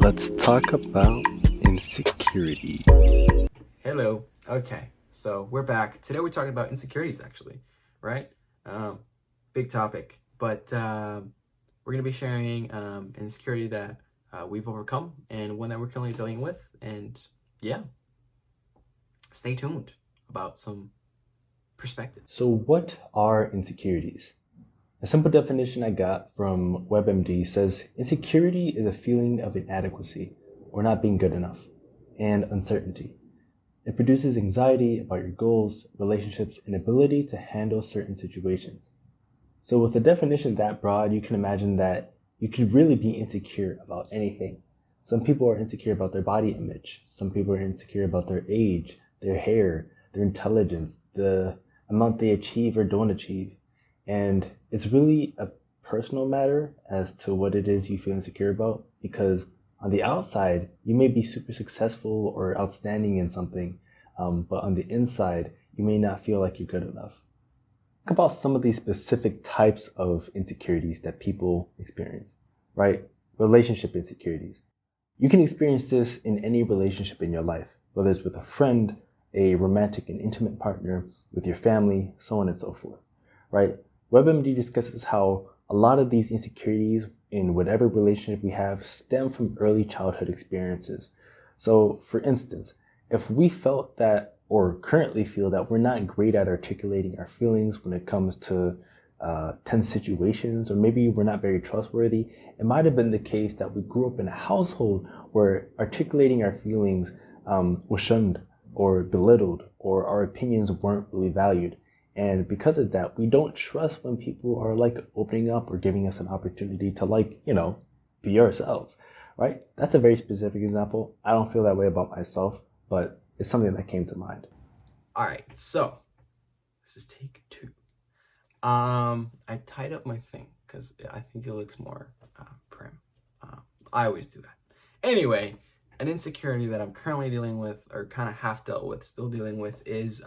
Let's talk about insecurities. Hello. Okay, so we're back. Today we're talking about insecurities, actually, right? Um, Big topic, but we're gonna be sharing insecurity that we've overcome and one that we're currently dealing with. And yeah, stay tuned about some perspective. So, what are insecurities? A simple definition I got from WebMD says insecurity is a feeling of inadequacy or not being good enough, and uncertainty. It produces anxiety about your goals, relationships, and ability to handle certain situations. So, with a definition that broad, you can imagine that you could really be insecure about anything. Some people are insecure about their body image, some people are insecure about their age, their hair, their intelligence, the amount they achieve or don't achieve. And it's really a personal matter as to what it is you feel insecure about because on the outside, you may be super successful or outstanding in something, but on the inside, you may not feel like you're good enough. Think about some of these specific types of insecurities that people experience, right? Relationship insecurities. You can experience this in any relationship in your life, whether it's with a friend, a romantic and intimate partner, with your family, so on and so forth, right? WebMD discusses how a lot of these insecurities in whatever relationship we have stem from early childhood experiences. So, for instance, if we felt that or currently feel that we're not great at articulating our feelings when it comes to tense situations, or maybe we're not very trustworthy, it might have been the case that we grew up in a household where articulating our feelings was shunned or belittled, or our opinions weren't really valued. And because of that, we don't trust when people are like opening up or giving us an opportunity to be ourselves, right? That's a very specific example. I don't feel that way about myself, but it's something that came to mind. All right, so this is take two. I tied up my thing because I think it looks more prim. I always do that. Anyway, an insecurity that I'm currently dealing with, or kind of half dealt with, still dealing with, is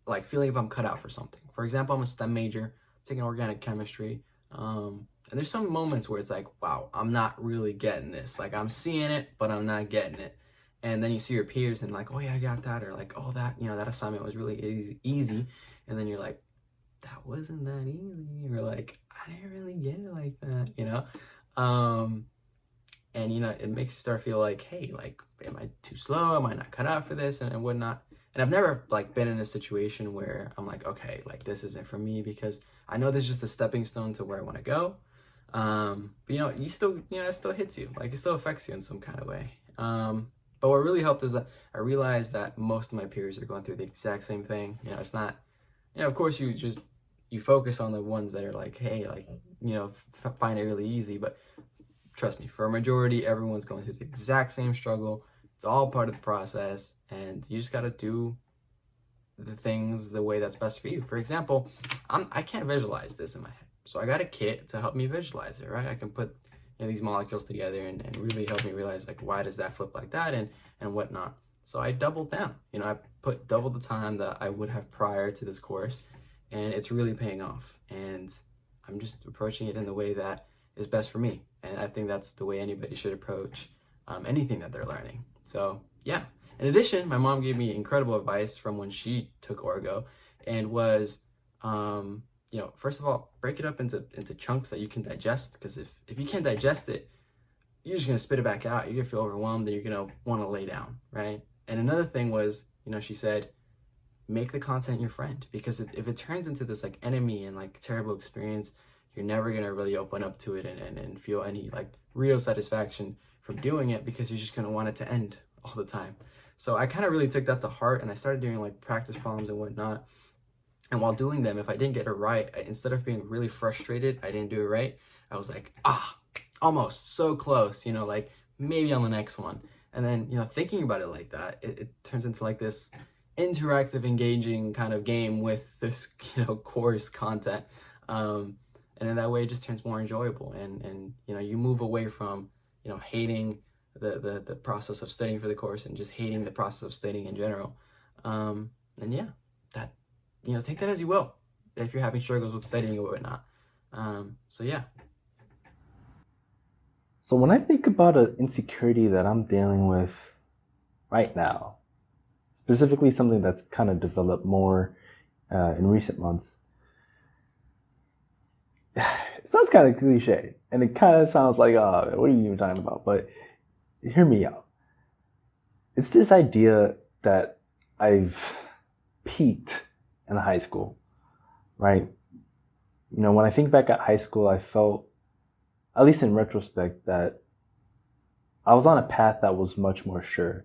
like feeling if I'm cut out for something. For example, I'm a STEM major, taking organic chemistry, and there's some moments where it's like, wow, I'm not really getting this. Like I'm seeing it, but I'm not getting it. And then you see your peers and like, oh yeah, I got that, or like, oh that, that assignment was really easy. And then you're like, that wasn't that easy, or like, I didn't really get it like that. Um, and it makes you start feel like, hey, like, am I too slow? Am I not cut out for this, and whatnot? And I've never like been in a situation where I'm like, okay, like this isn't for me, because I know this is just a stepping stone to where I want to go. But you still, it still hits you, like it still affects you in some kind of way. But what really helped is that I realized that most of my peers are going through the exact same thing. It's not, of course you focus on the ones that are like, hey, like, find it really easy. But trust me, for a majority, everyone's going through the exact same struggle. It's all part of the process, and you just got to do the things the way that's best for you. For example, I can't visualize this in my head. So I got a kit to help me visualize it, right? I can put these molecules together and really help me realize like why does that flip like that and whatnot. So I doubled down. I put double the time that I would have prior to this course, and it's really paying off. And I'm just approaching it in the way that is best for me. And I think that's the way anybody should approach anything that they're learning. So yeah. In addition, my mom gave me incredible advice from when she took Orgo, and was, first of all, break it up into chunks that you can digest. Because if you can't digest it, you're just gonna spit it back out. You're gonna feel overwhelmed, and you're gonna want to lay down, right? And another thing was, she said, make the content your friend, because if it turns into this like enemy and like terrible experience, you're never gonna really open up to it and feel any like real satisfaction from doing it, because you're just gonna want it to end all the time. So I kind of really took that to heart, and I started doing like practice problems and whatnot. And while doing them, if I didn't get it right, instead of being really frustrated, I didn't do it right, I was like, almost, so close, like maybe on the next one. And then, thinking about it like that, it turns into like this interactive, engaging kind of game with this, course content. And in that way, it just turns more enjoyable. And you move away from, hating the process of studying for the course and just hating the process of studying in general. And yeah, that, take that as you will if you're having struggles with studying or whatnot. So yeah. So when I think about an insecurity that I'm dealing with right now, specifically something that's kind of developed more in recent months, it sounds kind of cliche, and it kind of sounds like, oh, what are you even talking about? But hear me out. It's this idea that I've peaked in high school, right? You know, when I think back at high school, I felt, at least in retrospect, that I was on a path that was much more sure.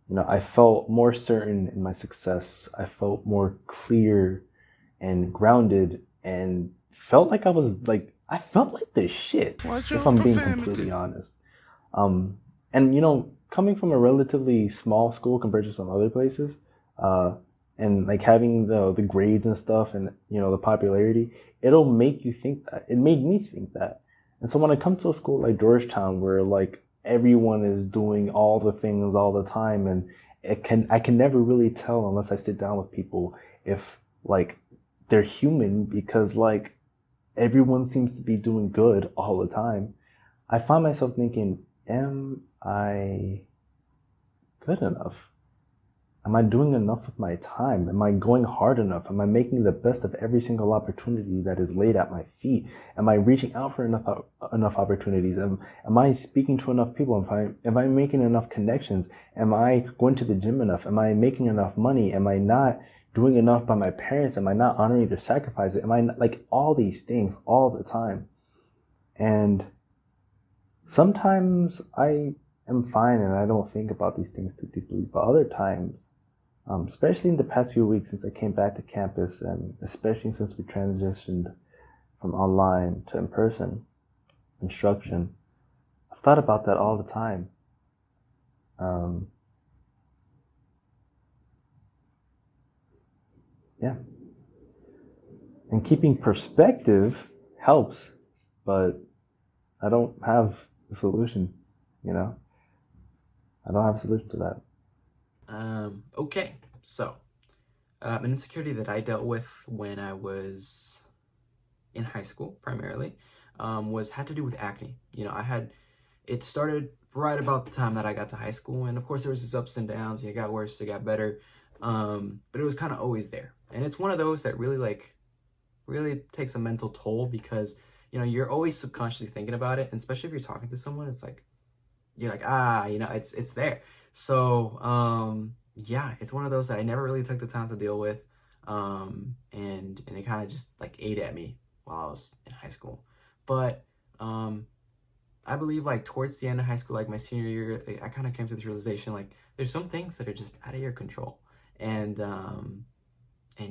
You know, I felt more certain in my success. I felt more clear and grounded and felt like I felt like this shit, if I'm being completely honest. And you know, coming from a relatively small school compared to some other places, and like having the grades and stuff and, you know, the popularity, it'll make you think that. It made me think that. And so when I come to a school like Georgetown, where like everyone is doing all the things all the time, and I can never really tell unless I sit down with people if like they're human, because like everyone seems to be doing good all the time. I find myself thinking, am I good enough? Am I doing enough with my time? Am I going hard enough? Am I making the best of every single opportunity that is laid at my feet? Am I reaching out for enough opportunities? Am I speaking to enough people? Am I making enough connections? Am I going to the gym enough? Am I making enough money? Am I not doing enough by my parents? Am I not honoring their sacrifices? Am I not, like, all these things all the time? And sometimes I am fine and I don't think about these things too deeply, but other times, especially in the past few weeks since I came back to campus, and especially since we transitioned from online to in-person instruction, I've thought about that all the time. Yeah. And keeping perspective helps, but I don't have a solution, you know? I don't have a solution to that. Okay, so an insecurity that I dealt with when I was in high school primarily had to do with acne. You know, it started right about the time that I got to high school, and of course there was its ups and downs. It got worse, it got better, but it was kind of always there. And it's one of those that really takes a mental toll, because you know you're always subconsciously thinking about it, and especially if you're talking to someone, it's like you're like, you know, it's there. So yeah, it's one of those that I never really took the time to deal with, and it kind of just like ate at me while I was in high school. But I believe like towards the end of high school, like my senior year, I kind of came to this realization, like there's some things that are just out of your control. And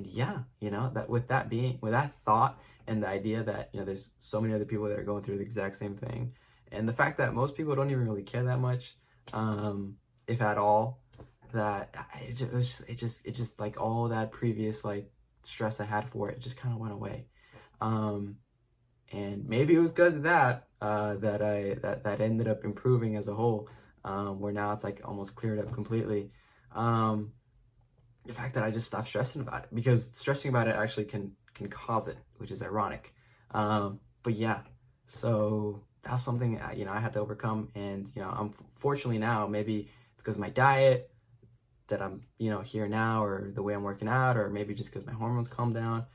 yeah, you know, that with that thought and the idea that, you know, there's so many other people that are going through the exact same thing, and the fact that most people don't even really care that much, if at all, that it just like all that previous like stress I had for it just kind of went away. And maybe it was because of that, that ended up improving as a whole, where now it's like almost cleared up completely. The fact that I just stopped stressing about it, because stressing about it actually can cause it, which is ironic. But yeah, so that's something you know I had to overcome, and you know I'm fortunately now, maybe it's because of my diet that I'm, you know, here now, or the way I'm working out, or maybe just because my hormones calmed down,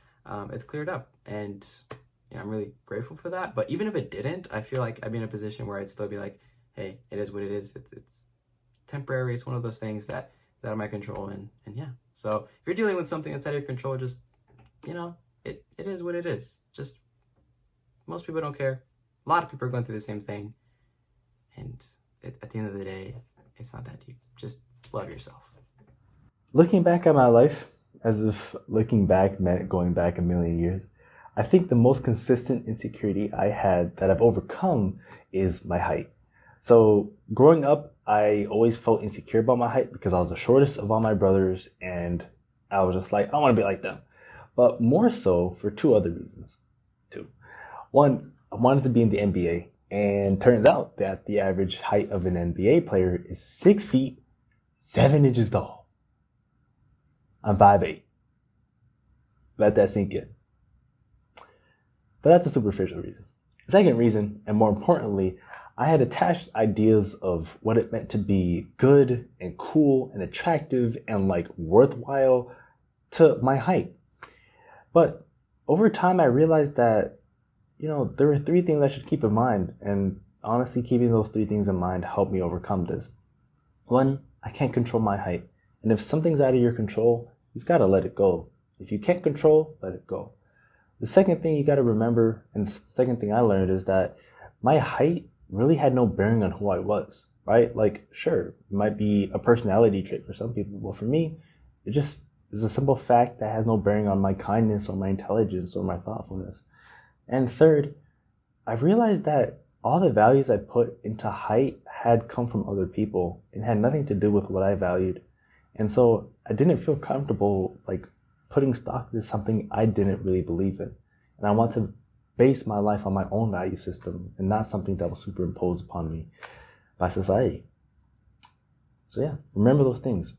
it's cleared up, and you know I'm really grateful for that. But even if it didn't, I feel like I'd be in a position where I'd still be like, hey, it is what it is. It's temporary. It's one of those things that out of my control, and yeah. So if you're dealing with something that's out of your control, just, you know, it is what it is. Just, most people don't care. A lot of people are going through the same thing, and at the end of the day, it's not that deep. Just love yourself. Looking back at my life, as if looking back meant going back a million years, I think the most consistent insecurity I had that I've overcome is my height. So growing up, I always felt insecure about my height because I was the shortest of all my brothers, and I was just like, I want to be like them. But more so for two other reasons. Two. One, I wanted to be in the NBA, and turns out that the average height of an NBA player is 6 feet, 7 inches tall. I'm 5'8". Let that sink in. But that's a superficial reason. The second reason, and more importantly, I had attached ideas of what it meant to be good and cool and attractive and like worthwhile to my height. But over time, I realized that, there were three things I should keep in mind. And honestly, keeping those three things in mind helped me overcome this. One, I can't control my height. And if something's out of your control, you've got to let it go. If you can't control, let it go. The second thing you got to remember, and the second thing I learned, is that my height really had no bearing on who I was, right? Like, sure, it might be a personality trait for some people, but for me, it just is a simple fact that has no bearing on my kindness or my intelligence or my thoughtfulness. And third, I realized that all the values I put into height had come from other people and had nothing to do with what I valued. And so I didn't feel comfortable like putting stock into something I didn't really believe in. And I want to base my life on my own value system and not something that was superimposed upon me by society. So yeah, remember those things.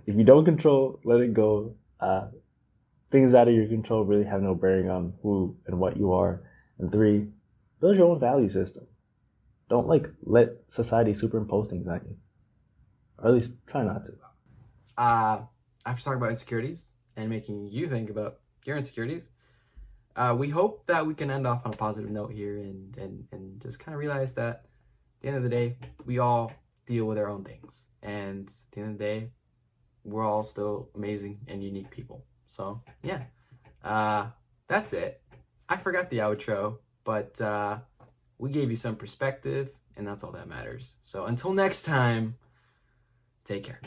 If you don't control, let it go. Things out of your control really have no bearing on who and what you are. And three, build your own value system. Don't let society superimpose things on you. Or at least try not to. After talking about insecurities and making you think about your insecurities, we hope that we can end off on a positive note here and just kind of realize that at the end of the day, we all deal with our own things. And at the end of the day, we're all still amazing and unique people. So, yeah. That's it. I forgot the outro, but we gave you some perspective, and that's all that matters. So until next time, take care.